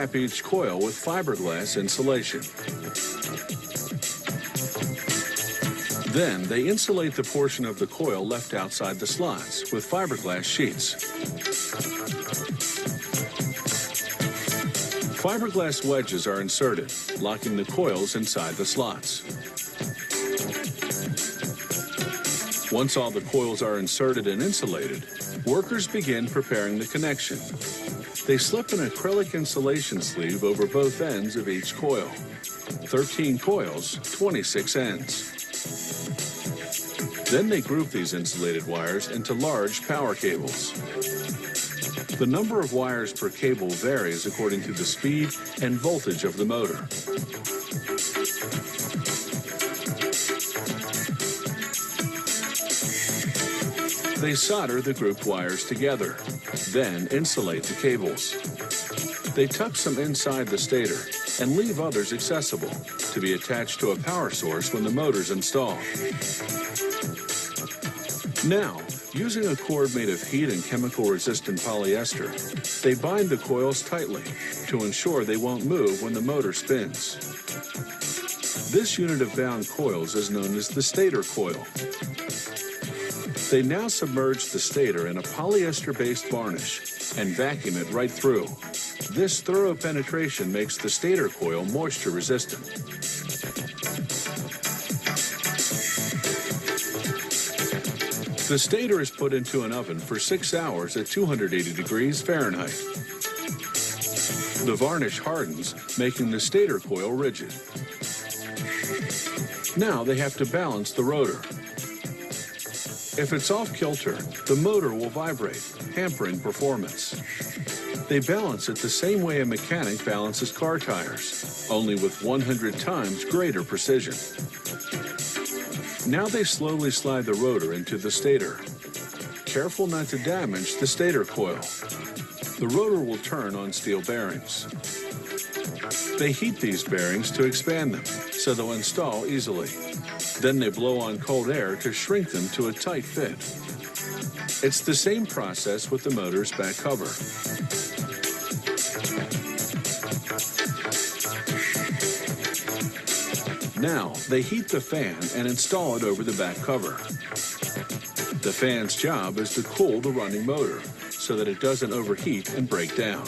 wrap each coil with fiberglass insulation. Then they insulate the portion of the coil left outside the slots with fiberglass sheets. Fiberglass wedges are inserted, locking the coils inside the slots. Once all the coils are inserted and insulated, workers begin preparing the connection. They slip an acrylic insulation sleeve over both ends of each coil. 13 coils, 26 ends. Then they group these insulated wires into large power cables. The number of wires per cable varies according to the speed and voltage of the motor. They solder the grouped wires together, then insulate the cables. They tuck some inside the stator and leave others accessible to be attached to a power source when the motor's installed. Now, using a cord made of heat and chemical-resistant polyester, they bind the coils tightly to ensure they won't move when the motor spins. This unit of bound coils is known as the stator coil. They now submerge the stator in a polyester-based varnish and vacuum it right through. This thorough penetration makes the stator coil moisture-resistant. The stator is put into an oven for 6 hours at 280 degrees Fahrenheit. The varnish hardens, making the stator coil rigid. Now they have to balance the rotor. If it's off-kilter, the motor will vibrate, hampering performance. They balance it the same way a mechanic balances car tires, only with 100 times greater precision. Now they slowly slide the rotor into the stator. Careful not to damage the stator coil. The rotor will turn on steel bearings. They heat these bearings to expand them, so they'll install easily. Then they blow on cold air to shrink them to a tight fit. It's the same process with the motor's back cover. Now, they heat the fan and install it over the back cover. The fan's job is to cool the running motor so that it doesn't overheat and break down.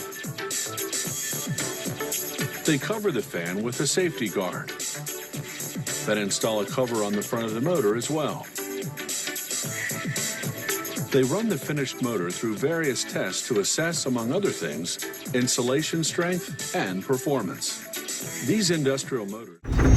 They cover the fan with a safety guard. Then install a cover on the front of the motor as well. They run the finished motor through various tests to assess, among other things, insulation strength and performance. These industrial motors...